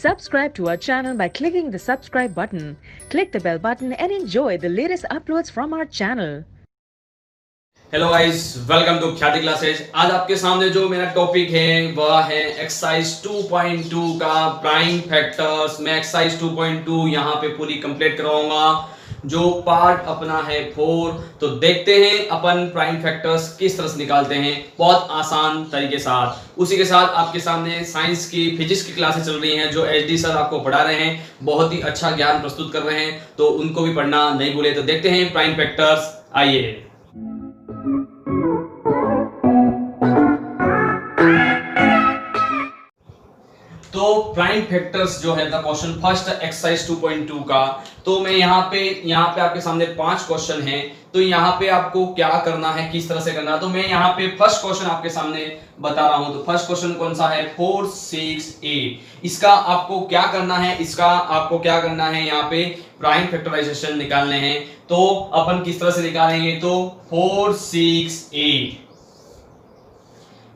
Subscribe to our channel by clicking the subscribe button. Click the bell button and enjoy the latest uploads from our channel. Hello guys, welcome to Khyati classes. आज आपके सामने जो मेरा topic है वह है exercise 2.2 का prime factors. मैं एक्सरसाइज 2.2 यहाँ पे पूरी कंप्लीट करवाऊंगा। जो पार्ट अपना है 4, तो देखते हैं अपन प्राइम फैक्टर्स किस तरह से निकालते हैं बहुत आसान तरीके के साथ। उसी के साथ आपके सामने साइंस की, फिजिक्स की क्लासेस चल रही हैं जो एचडी सर आपको पढ़ा रहे हैं, बहुत ही अच्छा ज्ञान प्रस्तुत कर रहे हैं, तो उनको भी पढ़ना नहीं भूले। तो देखते हैं प्राइम फैक्टर्स, आइए। तो प्राइम फैक्टर्स जो है द क्वेश्चन फर्स्ट एक्सरसाइज 2.2 का, तो मैं यहाँ पे आपके सामने 5 क्वेश्चन हैं। तो यहाँ पे आपको क्या करना है, किस तरह से करना है, तो मैं यहाँ पे फर्स्ट क्वेश्चन आपके सामने बता रहा हूँ। तो फर्स्ट क्वेश्चन कौन सा है, 4, 6, 8। इसका आपको क्या करना है, यहाँ पे प्राइम फैक्टराइजेशन निकालने हैं। तो अपन किस तरह से निकालेंगे, तो 4, 6, 8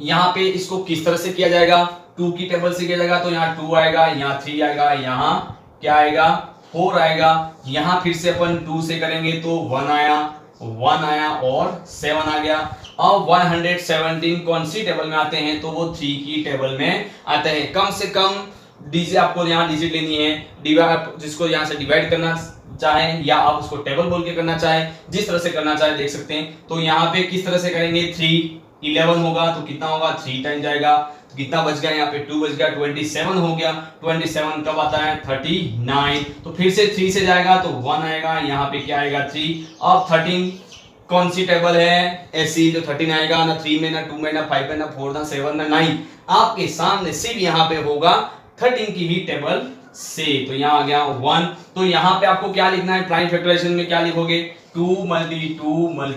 यहाँ पे इसको किस तरह से किया जाएगा, 2 की टेबल से किया जाएगा। तो यहाँ 2 आएगा, यहाँ 3 आएगा, यहाँ क्या आएगा, 4 आएगा। यहाँ फिर से अपन 2 से करेंगे तो 1 आया और 7 आ गया। अब 117 कौन सी टेबल में आते हैं, तो वो 3 की टेबल में आते हैं। कम से कम डीजिट आपको यहाँ डिजिट लेनी है, जिसको यहाँ से डिवाइड करना चाहे या आप उसको टेबल बोल के करना चाहे, जिस तरह से करना चाहे देख सकते हैं। तो यहाँ पे किस तरह से करेंगे, 3 11 होगा तो कितना होगा, 3 टाइम जाएगा, तो कितना बच गया, यहाँ पे 2 बच गया, 27 हो गया। 27 कब आता है, 39। तो फिर से 3 से जाएगा तो 1 आएगा, यहाँ पे क्या आएगा, 3। अब 13 कौन सी टेबल है, ऐसी, तो 13 आएगा, ना 3 में, ना 2 में, ना 5 में, ना 4, ना 7, ना 9। आपके सामने सिर्फ यहाँ पे होगा 13 की ही टेबल से। तो यहाँ आ गया 1। तो यहाँ पे आपको क्या लिखना है, प्राइम फैक्टराइजेशन में क्या लिखोगे, 2 × 2 ×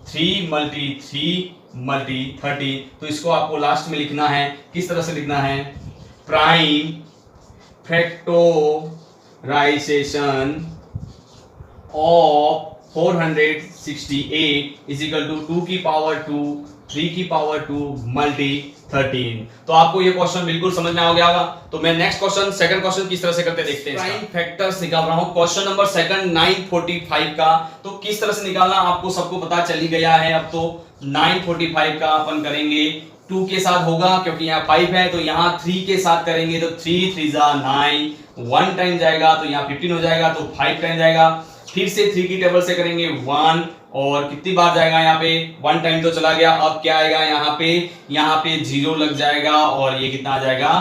3 × 3 × 30। तो इसको आपको लास्ट में लिखना है, किस तरह से लिखना है, प्राइम फैक्टराइजेशन ऑफ 468 = 2 की पावर 2 3 की पावर 2 × 13। तो आपको ये क्वेश्चन बिल्कुल समझ में आ गया होगा। तो मैं नेक्स्ट क्वेश्चन, सेकंड क्वेश्चन किस तरह से करते देखते हैं। प्राइम फैक्टर्स निकाल रहा हूं, क्वेश्चन नंबर सेकंड 945 का। तो किस तरह से निकालना आपको सबको पता चल ही गया है। अब तो 945 का अपन करेंगे 2 के साथ होगा, क्योंकि यहाँ 5 है। तो यहाँ 3 के साथ करेंगे तो 3 3 9, 1 टाइम जाएगा तो यहाँ 15 हो जाएगा, तो 5 टाइम जाएगा। फिर से 3 की टेबल से करेंगे 1, और कितनी बार जाएगा, यहाँ पे 1 टाइम तो चला गया। अब क्या आएगा, यहाँ पे 0 लग जाएगा, और ये कितना आ जाएगा,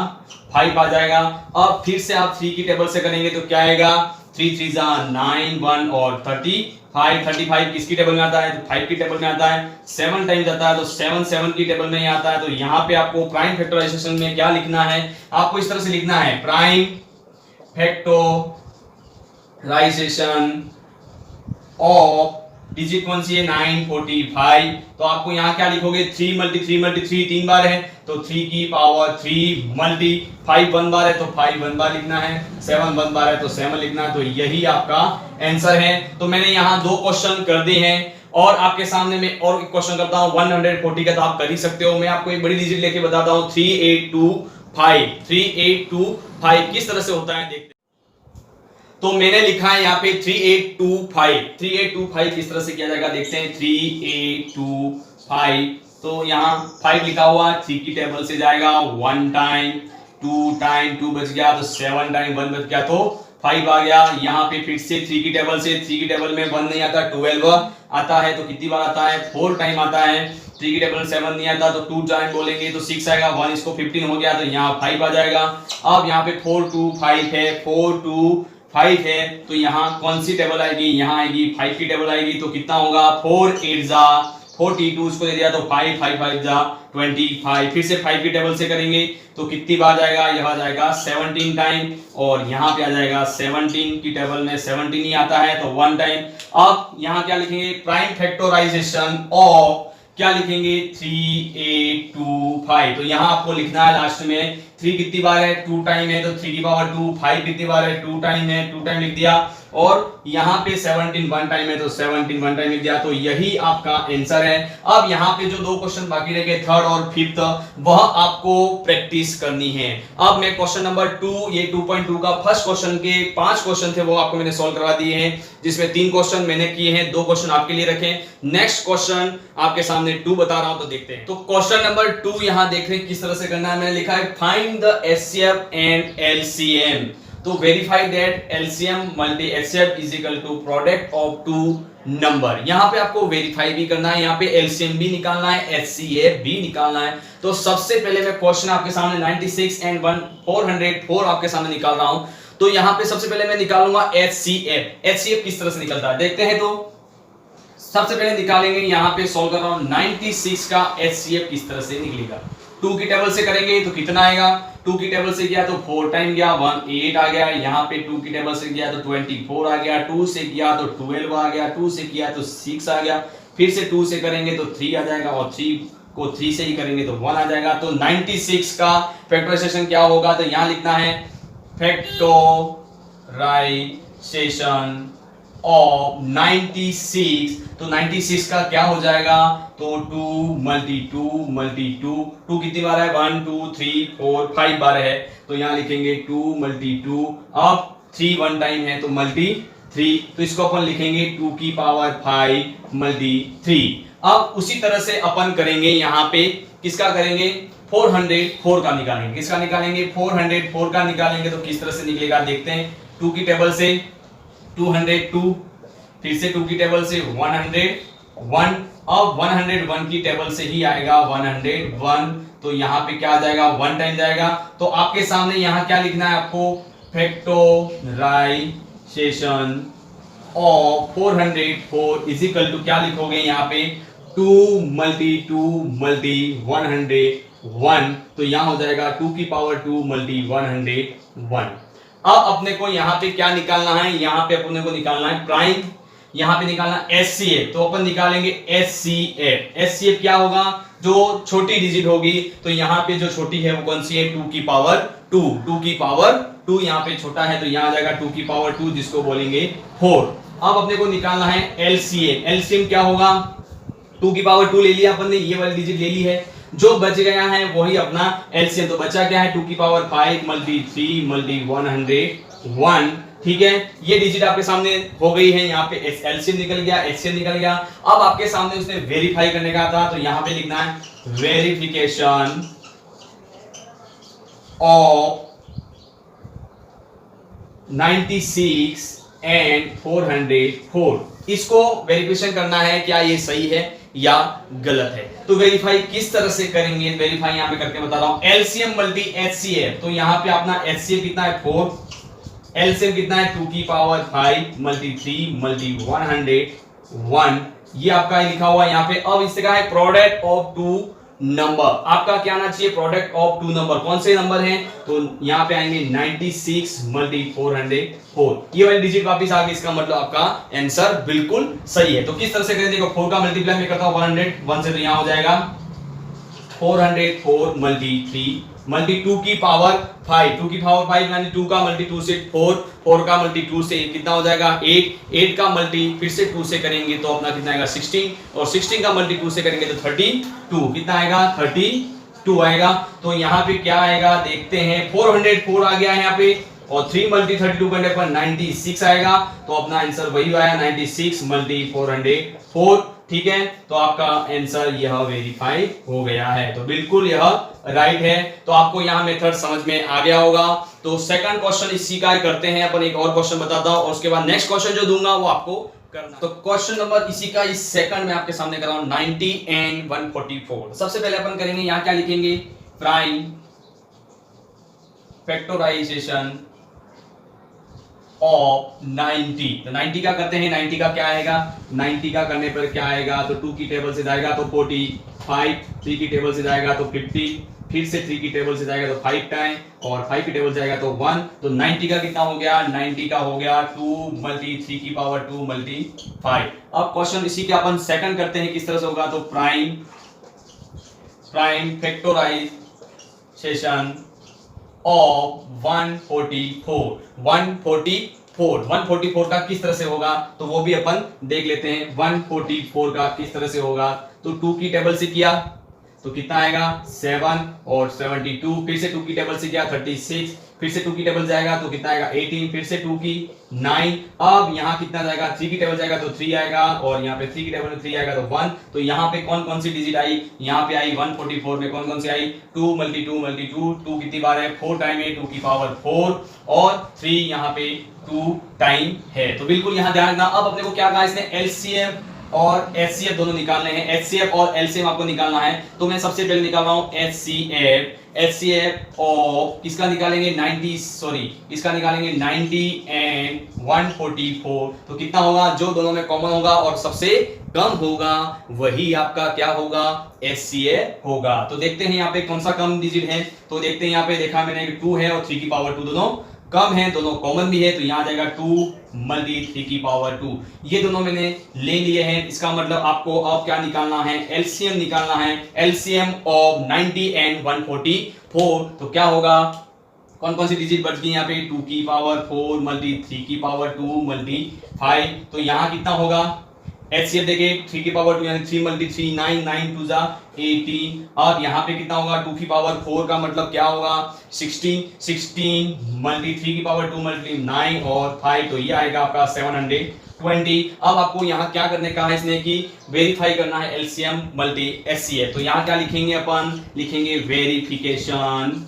5 आ जाएगा। अब फिर से आप 3 की टेबल से करेंगे तो क्या आएगा, 3 3 9, 1 और 35। 35 किसकी टेबल में आता है, तो 5 की टेबल में आता है। 7 टाइम जाता है तो 7 7 की टेबल में ही आता है। तो यहाँ पे आपको प्राइम फैक्टराइजेशन में क्या लिखना है, आपको इस तरह से लिखना है, प्राइम फैक्टराइजेशन ऑफ, डिजिट कौन सी है, 945। तो आपको यहाँ क्या लिखोगे, 3 × 3 × 3 3 बार है, तो 3 की पावर 3 × 5 1 बार है, तो 5 1 बार लिखना है। 7 1 बार है तो 7 लिखना है। तो यही आपका आंसर है। तो मैंने यहाँ 2 क्वेश्चन कर दिए हैं, और आपके सामने मैं और एक क्वेश्चन करता हूँ 140 का, तो आप कर ही सकते हो। मैं आपको एक बड़ी डिजिट लेके बताता हूँ, 3825। 3825 किस तरह से होता है देखते। तो मैंने लिखा है यहाँ पे 3825 किस तरह से किया जाएगा देखते हैं। 3825, तो यहाँ 5 लिखा हुआ, 3 की टेबल से जाएगा 1 टाइम, 2 टाइम, 2 बच गया, तो 7 टाइम 1 बच गया, तो 5 आ गया। यहाँ पे फिर से 3 की टेबल से, 3 की टेबल में 1 नहीं आता, 12 आता है, तो कितनी बार आता है, 4 टाइम आता है। 3 की टेबल 7 नहीं आता, तो 2 टाइम बोलेंगे तो 6 आएगा, 1 इसको 15 हो गया, तो यहाँ 5 आ जाएगा। अब यहाँ पे 4 2 5 है, 4 2 5 है, तो यहाँ कौन सी टेबल आएगी, यहाँ आएगी 5 की टेबल आएगी। तो कितना होगा, 4 8 42 इसको दे दिया, तो 5 5 5 25। फिर से 5 की टेबल से करेंगे तो कितनी बार जाएगा, यह जाएगा 17 टाइम, और यहाँ पे आ जाएगा 17 की टेबल में 17 ही आता है, तो 1 टाइम। अब यहाँ क्या लिखेंगे, प्राइम फैक्टराइजेशन ऑफ, क्या लिखेंगे, 3825। तो यहाँ आपको लिखना है लास्ट में 3 कितनी बार है, 2 टाइम है, तो 3 की पावर 2, 5 कितनी बार है, 2 टाइम है, 2 टाइम लिख दिया, और यहाँ पे 17 1 टाइम है, तो 17 1 टाइम लिख दिया, तो यही आपका आंसर है। अब यहाँ पे जो 2 क्वेश्चन बाकी रह गए, थर्ड और फिफ्थ, वह आपको प्रैक्टिस करनी है। अब मैं क्वेश्चन नंबर 2, ये 2.2 का फर्स्ट क्वेश्चन के 5 क्वेश्चन थे वो आपको मैंने सॉल्व करवा दिए हैं, जिसमें 3 क्वेश्चन मैंने किए हैं, 2 क्वेश्चन आपके लिए रखे। नेक्स्ट क्वेश्चन आपके सामने 2 बता रहा हूं, तो देखते हैं। तो क्वेश्चन नंबर 2 यहां देख रहे हैं किस तरह से करना है। मैंने लिखा है find the HCF and LCM. तो verify that LCM multi HCF is equal to product of two number. यहां पे आपको वेरीफाई भी करना है, यहां पे एलसीएम भी निकालना है, एचसीएफ भी निकालना है। तो सबसे पहले मैं क्वेश्चन आपके सामने 96 एंड 404 आपके सामने निकाल रहा हूं। तो यहां पे सबसे पहले मैं निकालूंगा एचसीएफ। एचसीएफ किस तरह से निकलता है देखते हैं। तो सबसे पहले निकालेंगे, यहां पे सॉल्व कर रहा हूं, 96 का एचसीएफ किस तरह से निकलेगा। 2 की टेबल से करेंगे तो कितना आएगा, 2 की टेबल से किया तो 4 टाइम गया, 18 आ गया। यहाँ पे 2 की टेबल से किया तो 24 आ गया, 2 से किया तो 12 आ गया, 2 से किया तो 6 आ गया, फिर से 2 से करेंगे तो 3 आ जाएगा, और 3 को 3 से ही करेंगे तो 1 आ जाएगा। तो 96 का फैक्टराइजेशन क्या होगा, तो यहाँ लिखना है फैक्टराइजेशन ऑफ 96। तो 96 का क्या हो जाएगा, तो 2 मल्टी 2 मल्टी 2, 2 कितनी बार है, 1 2 3 4 5 बार है, तो यहां लिखेंगे 2 मल्टी 2। अब 3 1 टाइम है तो मल्टी 3, तो इसको अपन लिखेंगे 2 की पावर 5 मल्टी 3। अब उसी तरह से अपन करेंगे, यहां पे किसका करेंगे, 404 का निकालेंगे। किसका निकालेंगे, 404 का निकालेंगे। तो किस तरह से निकलेगा देखते हैं। 2 की टेबल से 202, फिर से 2 की टेबल से 101, अब 101 की टेबल से ही आएगा 101, तो यहां पे क्या आ जाएगा, 1 टाइम जाएगा। तो आपके सामने यहां क्या लिखना है आपको, factorization of 404 is equal to क्या लिखोगे यहां पे, 2 मल्टी 2 मल्टी 101, तो यहां हो जाएगा 2 की पावर 2 मल्टी 101। अब अपने को यहां पे क्या निकालना है, यहां पे अपने को निकालना है प्राइम, यहां पे निकालना एचसीएफ। तो अपन निकालेंगे एचसीएफ। एचसीएफ क्या होगा, जो छोटी डिजिट होगी, तो यहां पे जो छोटी है वो कौन सी है, 2 की पावर 2। 2 की पावर 2 यहां पे छोटा है, तो यहां आ जाएगा 2 की पावर 2, जिसको बोलेंगे 4। अब अपने को निकालना है एलसीएम। एलसीएम क्या होगा, 2 की पावर 2 ले लिया अपन ने, ये वाली डिजिट ले ली है, जो बच गया है वही अपना एलसीएम। तो बचा क्या है, 2 की पावर 5 मल्टी 3 मल्टी 101, ठीक है। ये डिजिट आपके सामने हो गई है, यहाँ पे एलसीएम निकल गया, एचसीएम निकल गया। अब आपके सामने उसने वेरीफाई करने का था, तो यहां पे लिखना है वेरिफिकेशन ऑफ 96 एंड 404। इसको वेरिफिकेशन करना है क्या ये सही है या गलत है। तो वेरीफाई किस तरह से करेंगे, वेरीफाई यहां पे करके बता रहा हूं। एलसीएम मल्टी एचसीएफ, तो यहां पे अपना एचसीएफ कितना है 4, एलसीएम कितना है 2 की पावर 5 मल्टी 3 मल्टी 101, ये आपका लिखा हुआ यहाँ पे। अब इससे कहा है प्रोडक्ट ऑफ 2 नंबर, आपका क्या आना चाहिए, प्रोडक्ट ऑफ 2 नंबर। कौन से नंबर हैं, तो यहाँ पे आएंगे 96 मल्टी 404, ये वाली डिजिट वापस आ गई, इसका मतलब आपका आंसर बिल्कुल सही है। तो किस तरह से करें, देखो 4 का मल्टीप्लाई मैं करता हूं 101 से, तो यहां हो जाएगा 404 मल्टी 3 मल्टी 2 की पावर 5, 2 की पावर 5 यानी 2 का मल्टी 2 से 4, 4 का मल्टी 2 से कितना हो जाएगा 8, 8 का मल्टी फिर से 2 से करेंगे तो अपना कितना आएगा 16, और 16 का मल्टी 2 से करेंगे तो 32, कितना आएगा 32 आएगा। तो यहाँ पे क्या आएगा देखते हैं, 404 आ गया है यहाँ पे, और 3 मल्टी 32 करने पर 96 आएगा। तो अपना आंसर वही आया 96 मल्टी 404, ठीक है। तो आपका आंसर यह वेरीफाई हो गया है, तो बिल्कुल यह राइट है। तो आपको यहां मेथड समझ में आ गया होगा। तो सेकंड क्वेश्चन इसी का करते हैं अपन, एक और क्वेश्चन बताता हूं और उसके बाद नेक्स्ट क्वेश्चन जो दूंगा वो आपको करना। तो क्वेश्चन नंबर इसी का इस सेकंड में आपके सामने कर रहा हूं 90 एंड 144। सबसे पहले अपन करेंगे, यहां क्या लिखेंगे, प्राइम फैक्टराइजेशन ऑफ 90। तो 90 का करते हैं, 90 का क्या आएगा, 90 का करने पर क्या आएगा, तो 2 की टेबल से जाएगा तो 45, 3 की टेबल से जाएगा तो 50, फिर से 3 की टेबल से जाएगा तो 5 टाइम, और 5 की टेबल से जाएगा तो 1। तो 90 का कितना हो गया, 90 का हो गया 2 मल्टी 3 की पावर 2 मल्टी 5। अब क्वेश्चन इसी के अपन सेकंड करते हैं, किस तरह से होगा, तो प्राइम फैक्टराइजेशन ऑफ 144 का किस तरह से होगा तो वो भी अपन देख लेते हैं। 144 का किस तरह से होगा तो 2 की टेबल से किया तो कितना आएगा 7 और 72, फिर से 2 की टेबल से किया 36, फिर से 2 की टेबल जाएगा तो कितना आएगा 18, फिर से 2 की 9, अब यहाँ कितना जाएगा 3 की टेबल जाएगा तो 3 आएगा और यहाँ पे 3 की टेबल में 3 आएगा तो 1। तो यहाँ पे कौन कौन सी डिजिट आई, यहाँ पे आई 144 में कौन कौन सी आई 2 मल्टी 2 मल्टी 2, 2 कितनी बार है 4 टाइम है 2 की पावर 4 और 3 यहाँ पे 2 टाइम है। तो बिल्कुल यहाँ ध्यान रखना। अब अपने को क्या कहा इसने एलसीएम और एचसीएफ दोनों निकालने हैं। एचसीएफ और एलसीएम आपको निकालना है तो मैं सबसे पहले निकाल रहा हूं एचसीएफ और किसका निकालेंगे 90 एंड 144। तो कितना होगा जो दोनों में कॉमन होगा और सबसे कम होगा वही आपका क्या होगा एचसीएफ होगा। तो देखते हैं यहाँ पे कौन सा कम डिजिट है तो देखते हैं यहाँ पे देखा मैंने 2 है और 3 की पावर 2 दोनों कम है, दोनों कॉमन भी है तो यहां आ जाएगा 2 मल्टी 3 की पावर 2। ये दोनों मैंने ले लिए हैं। इसका मतलब आपको अब क्या निकालना है एलसीएम निकालना है। एलसीएम ऑफ 90 एंड 144 तो क्या होगा कौन कौन सी डिजिट बच गई यहाँ पे 2 की पावर 4 मल्टी 3 की पावर 2 मल्टी 5। तो यहाँ कितना होगा एचसीएफ देखिए 3 की पावर 2 यानी 3 मल्टी 3 9 9 2 जा 18। अब यहाँ पे कितना होगा 2 की पावर 4 का मतलब क्या होगा 16 मल्टी 3 की पावर 2 मल्टी 9 और 5 तो ये आएगा आपका 720। अब आपको यहाँ क्या करने का है इसने कि वेरीफाई करना है एलसीएम मल्टी एचसीएफ। तो यहाँ क्या लिखेंगे अपन लिखेंगे verification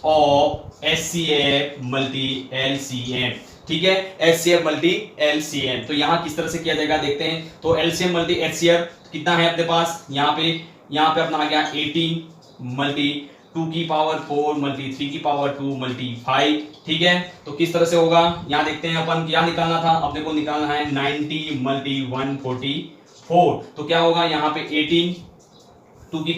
of HCF multi LCM. ठीक है एचसीएफ मल्टी एलसीएम। तो यहां किस तरह से किया जाएगा देखते हैं। तो एलसीएम मल्टी एचसीएफ कितना है अपने पास यहाँ पे अपना आ गया 18 मल्टी 2 की पावर 4 मल्टी 3 की पावर 2 मल्टी 5। ठीक है तो किस तरह से होगा यहाँ देखते हैं अपन क्या निकालना था अपने को निकालना है 90 मल्टी 144। तो क्या होगा यहाँ पे 18 2 की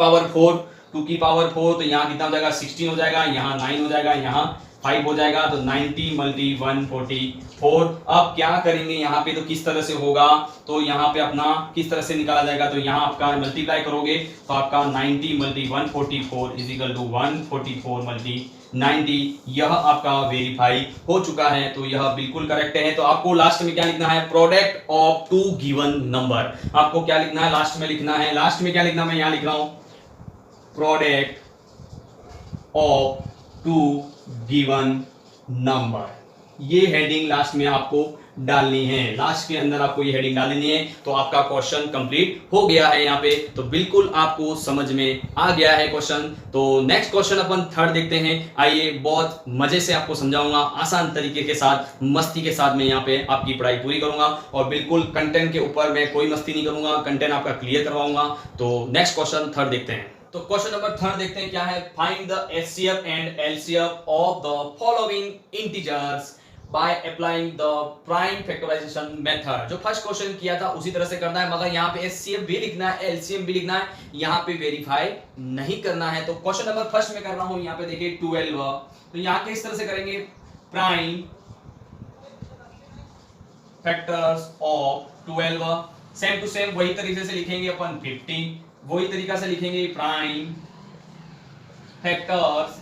पावर 4 तो यहाँ कितना हो जाएगा 16 हो जाएगा, यहाँ 9 हो जाएगा, यहाँ 5 हो जाएगा तो 90 मल्टी 144। अब क्या करेंगे यहाँ पे तो किस तरह से होगा तो यहाँ पे अपना किस तरह से निकाला जाएगा तो यहाँ आपका मल्टीप्लाई करोगे तो आपका 90 multi 144 is equal to 144 multi 90। यह आपका वेरीफाई हो चुका है तो यह बिल्कुल करेक्ट है। तो आपको लास्ट में क्या लिखना है प्रोडक्ट ऑफ 2 गिवन नंबर। आपको क्या लिखना है लास्ट में लिखना है, लास्ट में क्या लिखना मैं यहाँ लिख रहा हूं प्रोडक्ट ऑफ 2 गिवन नंबर। ये हेडिंग लास्ट में आपको डालनी है, लास्ट के अंदर आपको ये हेडिंग डालनी है तो आपका क्वेश्चन कंप्लीट हो गया है यहाँ पे। तो बिल्कुल आपको समझ में आ गया है क्वेश्चन। तो नेक्स्ट क्वेश्चन अपन थर्ड देखते हैं। आइए बहुत मजे से आपको समझाऊंगा, आसान तरीके के साथ मस्ती के साथ मैं यहाँ पे आपकी पढ़ाई पूरी करूंगा और बिल्कुल कंटेंट के ऊपर मैं कोई मस्ती नहीं करूंगा, कंटेंट आपका क्लियर करवाऊंगा। तो नेक्स्ट क्वेश्चन थर्ड देखते हैं। तो क्वेश्चन नंबर थर्ड देखते हैं क्या है find the HCF and LCF of the following integers by applying the prime factorization method. जो फर्स्ट क्वेश्चन किया था उसी तरह से करना है मगर यहाँ पे एचसीएफ भी लिखना है एलसीएम भी लिखना है, यहाँ पे वेरीफाई नहीं करना है। तो क्वेश्चन नंबर फर्स्ट में कर रहा हूं यहाँ पे देखिए 12। तो यहाँ किस तरह से करेंगे prime factors of 12 same to same वही तरीके से लिखेंगे अपन 15, वही तरीका से लिखेंगे प्राइम फैक्टर्स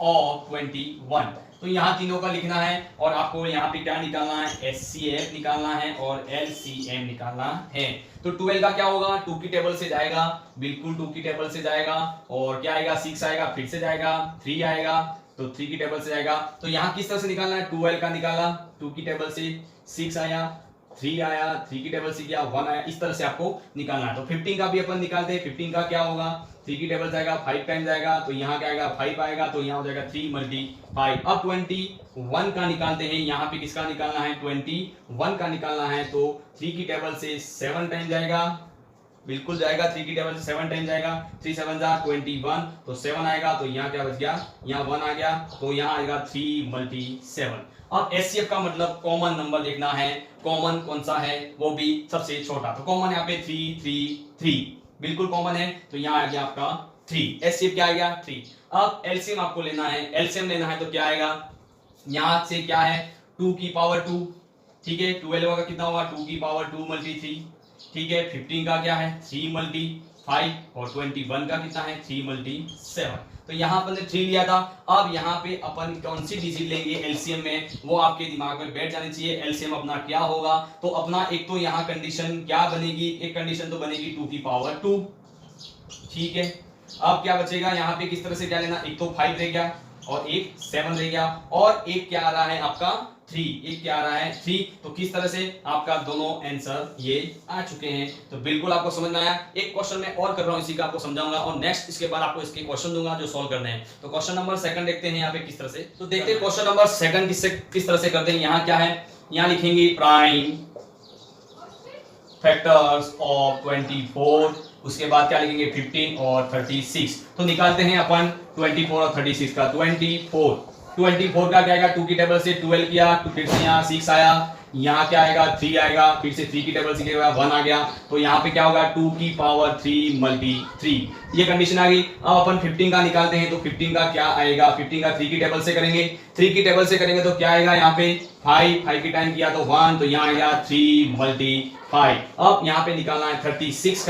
ऑफ 21। तो यहाँ तीनों का लिखना है और आपको यहाँ पे क्या निकालना है एचसीएफ निकालना है और एलसीएम निकालना है। तो 12 का क्या होगा 2 की टेबल से जाएगा, बिल्कुल 2 की टेबल से जाएगा और क्या आएगा 6 आएगा, फिर से जाएगा 3 आएगा तो 3 की टेबल से जाएगा। तो यहाँ किस तरह से निकालना है 12 का निकाला 2 की टेबल से 6 आया 3 आया 3 की टेबल से क्या 1 आया, इस तरह से आपको निकालना है। तो 15 का भी अपन निकालते हैं। 15 का क्या होगा 3 की टेबल जाएगा 5 टाइम जाएगा तो यहाँ क्या आएगा 5 आएगा तो यहाँ हो जाएगा 3 मल्टी 5। अब 21 का निकालते हैं। यहाँ पे किसका निकालना है 21 का निकालना है तो 3 की टेबल से 7 टाइम जाएगा, बिल्कुल जाएगा 3 की टेबल से 7 टाइम जाएगा 3 7 जा 21 तो 7 आएगा तो यहाँ क्या बच गया यहाँ 1 आ गया तो यहाँ आएगा 3 मल्टी 7। अब एचसीएफ का मतलब कॉमन नंबर देखना है, कॉमन कौन सा है वो भी सबसे छोटा। तो कॉमन यहाँ पे 3 3 3 बिल्कुल कॉमन है तो यहाँ आ गया आपका 3। एचसीएफ क्या आ गया 3। अब एलसीएम आपको लेना है, एलसीएम लेना है तो क्या आएगा यहाँ से क्या है 2 की पावर 2, ठीक है 12 का कितना होगा 2 की पावर 2 मल्टी 3, ठीक है 15 का क्या है 3 मल्टी 5 और 21 का कितना है 3 मल्टी 7। तो यहाँ अपन ने 3 लिया था। अब यहाँ पे अपन कौन सी डिजिट लेंगे एलसीएम में, वो आपके दिमाग में बैठ जानी चाहिए। एलसीएम अपना क्या होगा, तो अपना एक तो यहाँ कंडीशन क्या बनेगी, एक कंडीशन तो बनेगी 2 की पावर 2, ठीक है। अब क्या बचेगा यहाँ पे, किस तरह से क्या लेना, एक तो 5 रह गया और एक 7 रह गया, और एक क्या आ रहा है आपका 3, एक क्या आ रहा है 3। तो किस तरह से आपका दोनों आंसर ये आ चुके हैं। तो बिल्कुल आपको समझ में आया। एक क्वेश्चन मैं और कर रहा हूं, इसी का आपको समझाऊंगा और नेक्स्ट इसके बाद आपको इसके क्वेश्चन दूंगा जो सॉल्व करने हैं। तो क्वेश्चन नंबर 2 देखते हैं यहाँ पे किस तरह से। तो देखते हैं क्वेश्चन नंबर 2 किस तरह से करते हैं। यहाँ क्या है, यहाँ लिखेंगे प्राइम फैक्टर्स ऑफ 24, उसके बाद क्या लिखेंगे 15 और 36। तो निकालते हैं अपन 24 और 36 का। 24 का क्या आएगा, 2 की टेबल से 12 किया, तो फिर से यहाँ 6 आया, यहाँ क्या आएगा 3 आएगा, फिर से 3 की टेबल से क्या 1 आ गया, तो यहाँ पे क्या होगा 2 की पावर 3 मल्टी 3, ये कंडीशन आ गई। अब अपन 15 का निकालते हैं, तो 15 का क्या आएगा, 15 का 3 की टेबल से करेंगे, 3 की टेबल से करेंगे तो क्या आएगा यहाँ पे 5 की टाइम किया तो 1, तो यहाँ आएगा 3 मल्टी 5। अब यहाँ पे निकालना है 36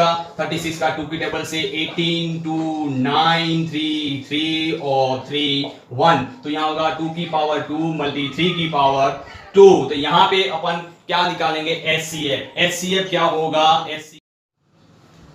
का 2 की टेबल से 18 2 9 3 3 और 3 1, तो यहाँ होगा 2 की पावर 2 मल्टी 3 की पावर 2। तो यहाँ पे अपन क्या निकालेंगे HCF क्या होगा HCF।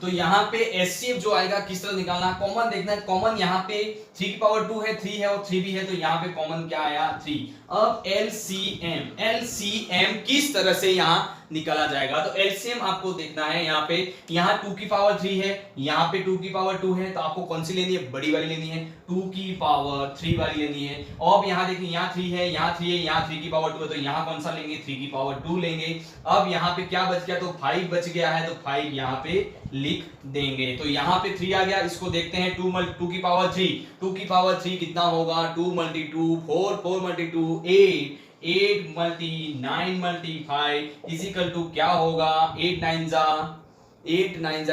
तो यहाँ पे HCF जो आएगा किस तरह निकालना, कॉमन देखना है। कॉमन यहाँ पे 3 की पावर 2 है, 3 है और 3 भी है, तो यहाँ पे कॉमन क्या आया 3। अब LCM किस तरह से यहाँ निकाला जाएगा, तो LCM आपको देखना है। यहाँ पे यहाँ 2 की पावर 3 है, यहाँ पे 2 की पावर 2 है, तो आपको कौन सी लेनी है, बड़ी वाली लेनी है, 2 की पावर 3 वाली लेनी है। अब यहाँ देखिए यहाँ 3 है, यहाँ 3 है, यहाँ 3 की पावर 2 है, तो यहाँ कौन सा लेंगे 3 की पावर 2 लेंगे। अब यहाँ पे क्या बच गया, तो 5 बच गया है, तो 5 यहाँ पे लिख देंगे। तो यहाँ पे 3 आ गया, इसको देखते हैं 2 की पावर 3, 2 की पावर 3 कितना होगा, 2 multi 2 4, 4 multi 2 8, 8 multi 9 multi 5 is equal to क्या होगा 8 9 जा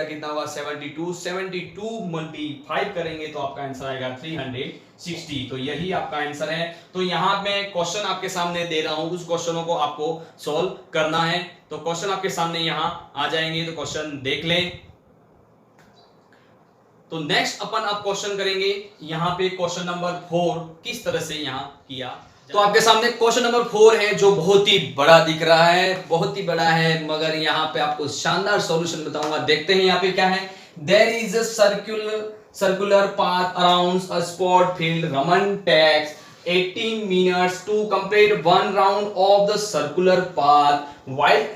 कितना होगा 72, 72 मल्टी 5 करेंगे तो आपका आंसर आएगा 360। तो यही आपका आंसर है। तो यहाँ मैं क्वेश्चन आपके सामने दे रहा हूं, उस क्वेश्चनों को आपको सॉल्व करना है। तो क्वेश्चन आपके सामने यहाँ आ जाएंगे, तो क्वेश्चन देख लें। तो नेक्स्ट अपन अब क्वेश्चन करेंगे यहाँ पे क्वेश्चन नंबर 4 किस तरह से यहाँ किया। तो आपके सामने क्वेश्चन नंबर 4 है जो बहुत ही बड़ा दिख रहा है, बहुत ही बड़ा है, मगर यहाँ पे आपको शानदार सॉल्यूशन बताऊंगा। देखते हैं यहाँ पे क्या है। There is a circular path around a sport field. Raman takes 18 minutes to complete one round of the circular path, while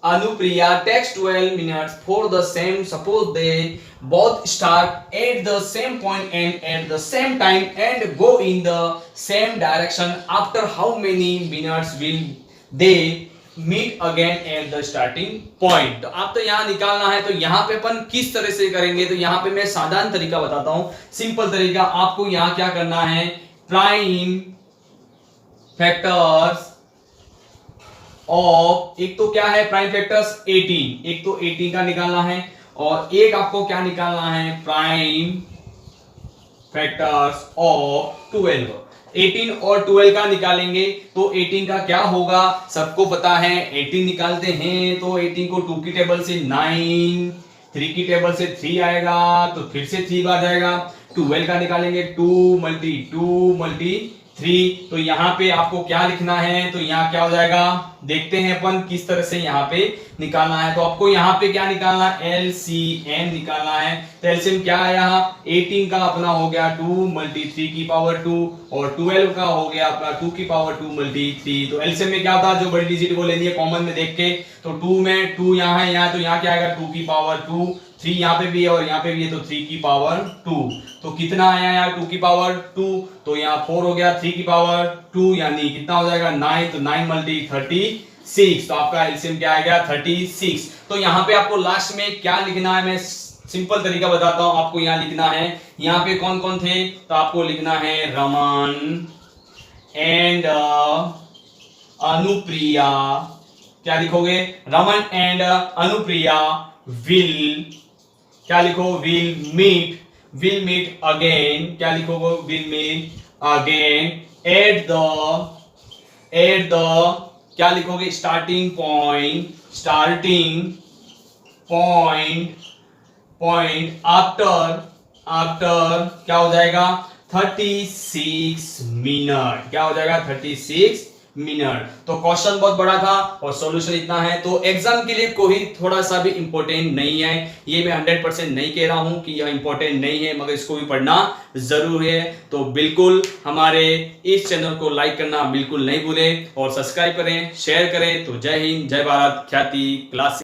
Anupriya takes 12 minutes for the same. Suppose they both start at the same point and at the same time and go in the same direction. After how many minutes will they meet again at the starting point? तो आप तो यहाँ निकालना है, तो यहाँ पे अपन किस तरह से करेंगे, तो यहाँ पे मैं साधारण तरीका बताता हूँ, सिंपल तरीका। आपको यहाँ क्या करना है, प्राइम फैक्टर्स ऑफ, एक तो क्या है प्राइम फैक्टर्स 18, एक तो 18 का निकालना है, और एक आपको क्या निकालना है प्राइम फैक्टर्स ऑफ 12। 18 और 12 का निकालेंगे तो 18 का क्या होगा सबको पता है, 18 निकालते हैं तो 18 को 2 की टेबल से 9, 3 की टेबल से 3 आएगा तो फिर से 3 आ जाएगा। 12 का निकालेंगे 2 मल्टी 3, तो यहाँ पे आपको क्या लिखना है, तो यहाँ क्या हो जाएगा देखते हैं अपन किस तरह से यहाँ पे निकालना है। तो आपको यहाँ पे क्या निकालना है, LCM निकालना है। तो LCM क्या है, यहाँ 18 का अपना हो गया 2 मल्टी 3 की पावर 2 और 12 का हो गया अपना 2 की पावर 2 मल्टी 3। तो LCM में क्या होता है, जो बड़ी डिजिट वो लेनी है कॉमन में देख के। तो 2 में 2 यहाँ है, यहाँ तो यहाँ क्या आएगा 2 की पावर 2, 3 यहाँ पे भी है और यहाँ पे भी है, तो 3 की पावर 2। तो कितना आया यहाँ 2 की पावर 2, तो यहाँ 4 हो गया 3 की पावर 2, यानी कितना हो जाएगा 9, तो 9 मल्टी 36, तो आपका एलसीएम क्या आएगा 36। तो यहाँ पे आपको लास्ट में क्या लिखना है, मैं सिंपल तरीका बताता हूँ आपको। यहाँ लिखना है, यहाँ पे कौन कौन थे, तो आपको लिखना है रमन एंड अनुप्रिया। क्या लिखोगे, रमन एंड अनुप्रिया विल, क्या लिखो विल मीट अगेन, क्या लिखोगे will meet again at the क्या लिखोगे स्टार्टिंग पॉइंट आफ्टर आफ्टर क्या हो जाएगा 36 मिनट, क्या हो जाएगा 36 मिनट। तो क्वेश्चन बहुत बड़ा था और सॉल्यूशन इतना है, तो एग्जाम के लिए कोई थोड़ा सा भी इंपॉर्टेंट नहीं है। ये मैं 100% नहीं कह रहा हूं कि यह इंपॉर्टेंट नहीं है, मगर इसको भी पढ़ना जरूर है। तो बिल्कुल हमारे इस चैनल को लाइक करना बिल्कुल नहीं भूलें और सब्सक्राइब करें, शेयर करें। तो जय हिंद, जय भारत, ख्याति क्लास।